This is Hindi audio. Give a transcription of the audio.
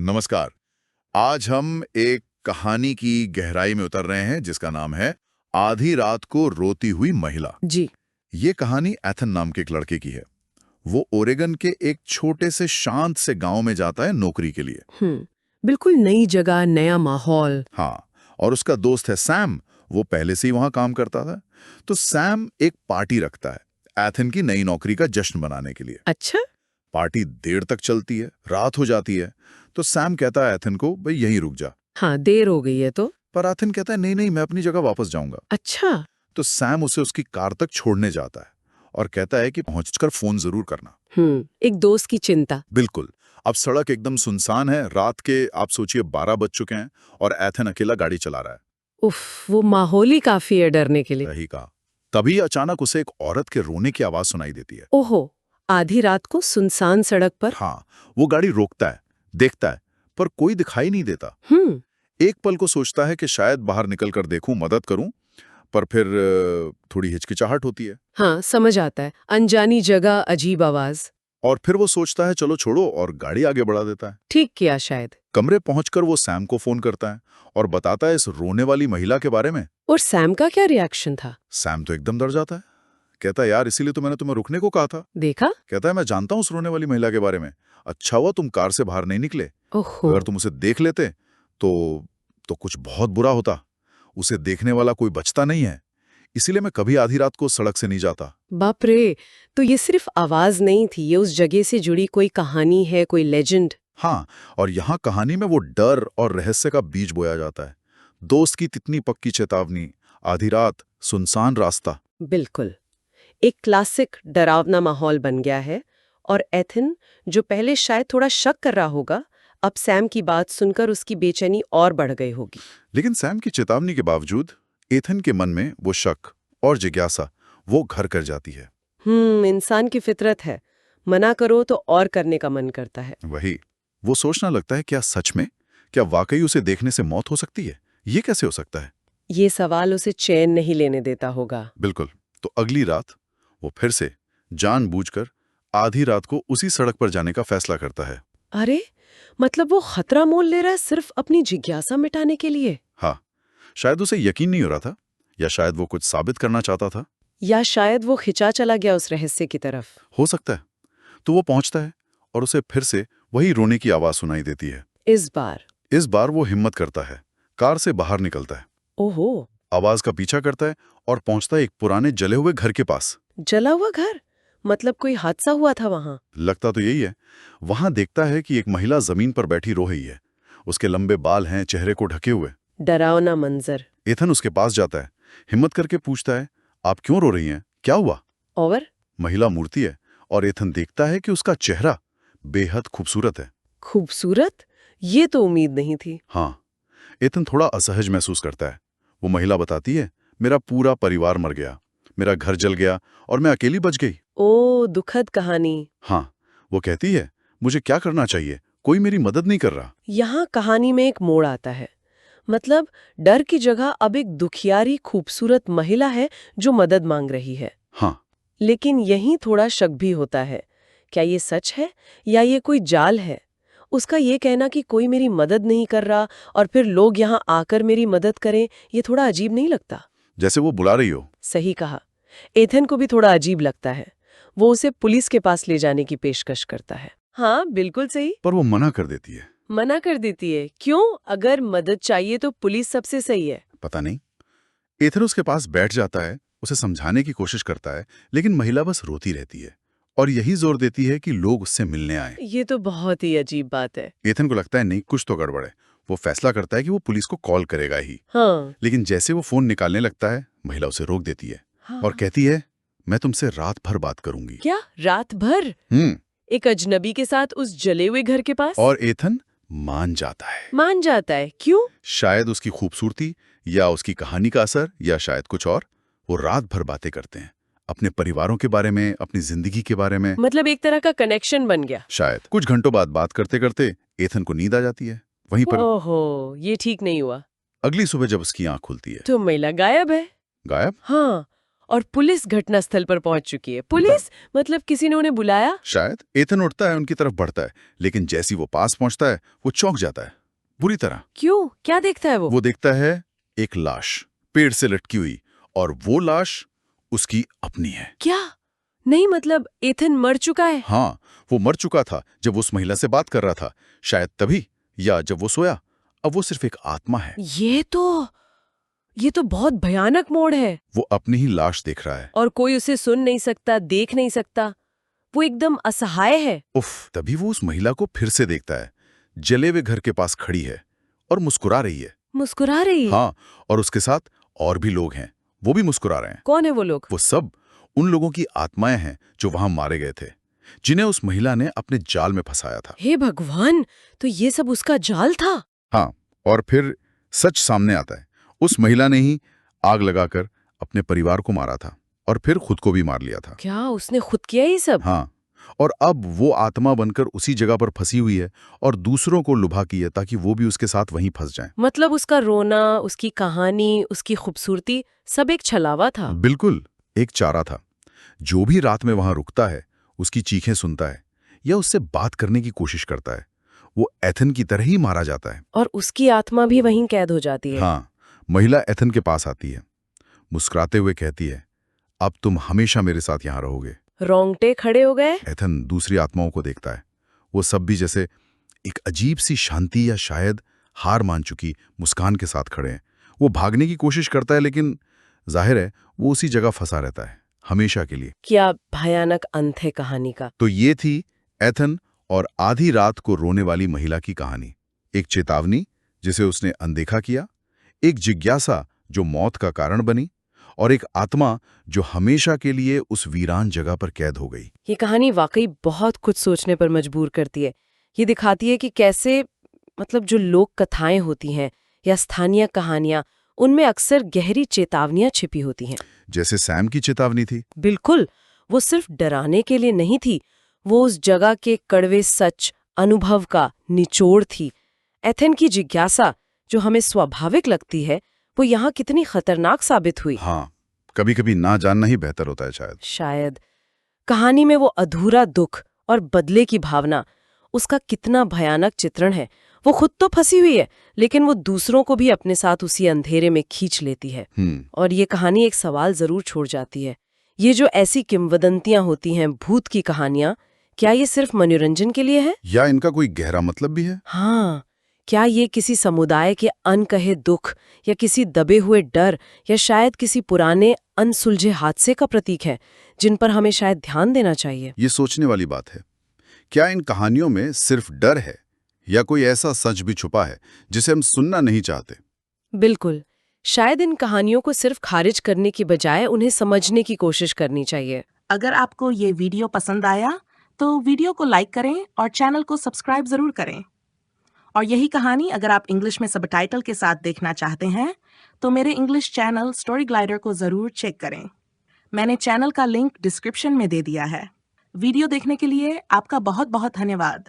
नमस्कार। आज हम एक कहानी की गहराई में उतर रहे हैं जिसका नाम है आधी रात को रोती हुई महिला। जी। ये कहानी एथन नाम के एक लड़के की है। वो ओरेगन के एक छोटे से शांत से गांव में जाता है नौकरी के लिए। बिल्कुल नई जगह, नया माहौल। हाँ, और उसका दोस्त है सैम। वो पहले से ही वहां काम करता था। तो सैम एक पार्टी रखता है एथन की नई नौकरी का जश्न मनाने के लिए। अच्छा। पार्टी देर तक चलती है, रात हो जाती है। तो सैम कहता है एथन को, भाई यहीं रुक जा। हाँ, देर हो गई है तो। पर एथन कहता है नहीं नहीं, मैं अपनी जगह वापस जाऊंगा। अच्छा। तो सैम उसे उसकी कार तक छोड़ने जाता है और कहता है कि पहुंचकर फोन जरूर करना। एक दोस्त की चिंता। बिल्कुल। अब सड़क एकदम सुनसान है, रात के आप सोचिए 12 बज चुके हैं और एथन अकेला गाड़ी चला रहा है। उफ, वो माहौल ही काफी है डरने के लिए। सही कहा। तभी अचानक उसे एक औरत के रोने की आवाज सुनाई देती है। ओहो, आधी रात को सुनसान सड़क पर। हाँ, वो गाड़ी रोकता है, देखता है, पर कोई दिखाई नहीं देता। हम्म। एक पल को सोचता है कि शायद बाहर निकल कर देखूं, मदद करूं, पर फिर थोड़ी हिचकिचाहट होती है। हाँ, समझ आता है, अनजानी जगह, अजीब आवाज। और फिर वो सोचता है चलो छोड़ो और गाड़ी आगे बढ़ा देता है। ठीक किया शायद। कमरे पहुंचकर वो सैम को फोन करता है और बताता है इस रोने वाली महिला के बारे में। और सैम का क्या रिएक्शन था? सैम तो एकदम डर जाता है। कहता है यार इसीलिए तो मैंने तुम्हें रुकने को कहा था। देखा। कहता है मैं जानता हूँ उस रोने वाली महिला के बारे में। अच्छा हुआ तुम कार से बाहर नहीं निकले। ओहो। अगर तुम उसे देख लेते तो कुछ बहुत बुरा होता। उसे देखने वाला कोई बचता नहीं है, इसीलिए मैं कभी आधी रात को सड़क से नहीं जाता। बाप रे, तो ये सिर्फ आवाज नहीं थी, ये उस जगह से जुड़ी कोई कहानी है, कोई लेजेंड। हाँ, और यहाँ कहानी में वो डर और रहस्य का बीज बोया जाता है। दोस्त की तितनी पक्की चेतावनी, आधी रात, सुनसान रास्ता। बिल्कुल। एक क्लासिक डरावना माहौल बन गया है। और एथन, जो पहले शायद थोड़ा शक कर रहा होगा, अब सैम की बात सुनकर उसकी बेचैनी और बढ़ गई होगी। लेकिन सैम की चेतावनी के बावजूद एथन के मन में वो शक और जिज्ञासा वो घर कर जाती है। इंसान की फितरत है, मना करो तो और करने का मन करता है। वही, वो सोचना लगता है क्या सच में, क्या वाकई उसे देखने से मौत हो सकती है? ये कैसे हो सकता है? ये सवाल उसे चैन नहीं लेने देता होगा। बिल्कुल। तो अगली रात वो फिर से जानबूझकर आधी रात को उसी सड़क पर जाने का फैसला करता है। अरे, मतलब वो खतरा मोल ले रहा है सिर्फ अपनी जिज्ञासा मिटाने के लिए? हाँ, शायद उसे यकीन नहीं हो रहा था, या शायद वो कुछ साबित करना चाहता था। या शायद वो खिंचा चला गया उस रहस्य की तरफ। हो सकता है। तो वो पहुंचता है और उसे फिर से वही रोने की आवाज सुनाई देती है। इस बार वो हिम्मत करता है, कार से बाहर निकलता है, ओहो। आवाज का पीछा करता है और पहुंचता है एक पुराने जले हुए घर के पास। जला हुआ घर? मतलब कोई हादसा हुआ था वहां? लगता तो यही है। वहां देखता है कि एक महिला जमीन पर बैठी रो रही है। उसके लंबे बाल हैं, चेहरे को ढके हुए। डरावना मंजर। एथन उसके पास जाता है, हिम्मत करके पूछता है, आप क्यों रो रही हैं? क्या हुआ? और? महिला मूर्ति है और एथन देखता है कि उसका चेहरा बेहद खूबसूरत है। खूबसूरत? ये तो उम्मीद नहीं थी। हाँ, एथन थोड़ा असहज महसूस करता है। वो महिला बताती है, मेरा पूरा परिवार मर गया, मेरा घर जल गया और मैं अकेली बच गई। ओ, दुखद कहानी। हाँ, वो कहती है, मुझे क्या करना चाहिए? कोई मेरी मदद नहीं कर रहा। यहाँ कहानी में एक मोड़ आता है। मतलब डर की जगह अब एक दुखियारी खूबसूरत महिला है जो मदद मांग रही है। हाँ, लेकिन यहीं थोड़ा शक भी होता है। क्या ये सच है या ये कोई जाल है? उसका ये कहना कि कोई मेरी मदद नहीं कर रहा और फिर लोग यहाँ आकर मेरी मदद करें, ये थोड़ा अजीब नहीं लगता? जैसे वो बुला रही हो। सही कहा। एथन को भी थोड़ा अजीब लगता है। वो उसे पुलिस के पास ले जाने की पेशकश करता है। हाँ, बिल्कुल सही। पर वो मना कर देती है। मना कर देती है? क्यों? अगर मदद चाहिए तो पुलिस सबसे सही है। पता नहीं। एथन उसके पास बैठ जाता है, उसे समझाने की कोशिश करता है, लेकिन महिला बस रोती रहती है और यही जोर देती है कि लोग उससे मिलने आए। ये तो बहुत ही अजीब बात है। एथन को लगता है नहीं, कुछ तो गड़बड़ है। वो फैसला करता है कि वो पुलिस को कॉल करेगा ही। हाँ। लेकिन जैसे वो फोन निकालने लगता है, महिला उसे रोक देती है। हाँ। और कहती है, मैं तुमसे रात भर बात करूंगी। क्या? रात भर? एक अजनबी के साथ उस जले हुए घर के पास? और एथन मान जाता है। मान जाता है? क्यों? शायद उसकी खूबसूरती या उसकी कहानी का असर या शायद कुछ और। वो रात भर बातें करते हैं, अपने परिवारों के बारे में, अपनी जिंदगी के बारे में। मतलब एक तरह का कनेक्शन बन गया। शायद कुछ घंटों बाद बात करते करते एथन को नींद आ जाती है। वहीं पर ओहो, ये ठीक नहीं हुआ। अगली सुबह जब उसकी आंख खुलती है तो महिला गायब है। गायब। हाँ, और पुलिस घटनास्थल पर पहुंच चुकी है। पुलिस मतलब किसी ने उन्हें बुलाया? शायद। एथन उठता है, उनकी तरफ बढ़ता है, लेकिन जैसी वो पास पहुंचता है वो चौंक जाता है बुरी तरह। क्यों? क्या देखता है वो? वो देखता है एक लाश पेड़ से लटकी हुई, और वो लाश उसकी अपनी है। क्या? नहीं मतलब एथन मर चुका है? हाँ, वो मर चुका था जब उस महिला से बात कर रहा था, शायद तभी, या जब वो सोया। अब वो सिर्फ एक आत्मा है। ये तो बहुत भयानक मोड़ है। वो अपनी ही लाश देख रहा है। और कोई उसे सुन नहीं सकता, देख नहीं सकता। वो एकदम असहाय है। उफ, तभी वो उस महिला को फिर से देखता है। जले हुए घर के पास खड़ी है और मुस्कुरा रही है। मुस्कुरा रही है? हाँ, और उसके साथ और भी लोग हैं, वो भी मुस्कुरा रहे हैं। कौन है वो लोग? वो सब उन लोगों की आत्माएं हैं जो वहां मारे गए थे, जिन्हें उस महिला ने अपने जाल में फंसाया था। हे भगवान, तो ये सब उसका जाल था? हाँ, और फिर सच सामने आता है। उस महिला ने ही आग लगाकर अपने परिवार को मारा था और फिर खुद को भी मार लिया था। क्या उसने खुद किया ये सब? हाँ, और अब वो आत्मा बनकर उसी जगह पर फंसी हुई है और दूसरों को लुभा की है ताकि वो भी उसके साथ वहीं फंस जाएं। मतलब उसका रोना, उसकी कहानी, उसकी खूबसूरती सब एक छलावा था। बिल्कुल, एक चारा था। जो भी रात में वहां रुकता है, उसकी चीखें सुनता है या उससे बात करने की कोशिश करता है, वो एथन की तरह ही मारा जाता है। और उसकी आत्मा भी वहीं कैद हो जाती है। हाँ, महिला एथन के पास आती है, मुस्कुराते हुए कहती है, अब तुम हमेशा मेरे साथ यहां रहोगे। रोंगटे खड़े हो गए। एथन दूसरी आत्माओं को देखता है। वो सब भी जैसे एक अजीब सी शांति या शायद हार मान चुकी मुस्कान के साथ खड़े हैं। वो भागने की कोशिश करता है, लेकिन जाहिर है वो उसी जगह फंसा रहता है हमेशा के लिए। क्या भयानक अंत है कहानी का। तो ये थी एथन और आधी रात को रोने वाली महिला की कहानी। एक चेतावनी जिसे उसने अनदेखा किया, एक जिज्ञासा जो मौत का कारण बनी, और एक आत्मा जो हमेशा के लिए उस वीरान जगह पर कैद हो गई। ये कहानी वाकई बहुत कुछ सोचने पर मजबूर करती है। ये दिखाती है कि कैसे मतलब जो लोक कथाएं होती हैं या स्थानीय कहानियां, उनमें अक्सर गहरी चेतावनियां छिपी होती हैं। जैसे सैम की चेतावनी थी। बिल्कुल, वो सिर्फ डराने के लिए नहीं थी, वो उस जगह के कड़वे सच अनुभव का निचोड़ थी। एथेन की जिज्ञासा जो हमें स्वाभाविक लगती है, वो यहाँ कितनी खतरनाक साबित हुई। हाँ, कभी कभी ना जानना ही बेहतर होता है शायद कहानी में वो अधूरा दुख और बदले की भावना, उसका कितना भयानक चित्रण है। वो खुद तो फंसी हुई है, लेकिन वो दूसरों को भी अपने साथ उसी अंधेरे में खींच लेती है। और ये कहानी एक सवाल जरूर छोड़ जाती है। ये जो ऐसी किंवदंतियां होती हैं, भूत की कहानियां, क्या ये सिर्फ मनोरंजन के लिए है या इनका कोई गहरा मतलब भी है? हाँ, क्या ये किसी समुदाय के अनकहे दुख या किसी दबे हुए डर या शायद किसी पुराने अनसुलझे हादसे का प्रतीक है, जिन पर हमें शायद ध्यान देना चाहिए? ये सोचने वाली बात है। क्या इन कहानियों में सिर्फ डर है या कोई ऐसा सच भी छुपा है जिसे हम सुनना नहीं चाहते? बिल्कुल, शायद इन कहानियों को सिर्फ खारिज करने की बजाय उन्हें समझने की कोशिश करनी चाहिए। अगर आपको ये वीडियो पसंद आया तो वीडियो को लाइक करें और चैनल को सब्सक्राइब जरूर करें। और यही कहानी अगर आप इंग्लिश में सबटाइटल के साथ देखना चाहते हैं तो मेरे इंग्लिश चैनल स्टोरी ग्लाइडर को जरूर चेक करें। मैंने चैनल का लिंक डिस्क्रिप्शन में दे दिया है। वीडियो देखने के लिए आपका बहुत बहुत धन्यवाद।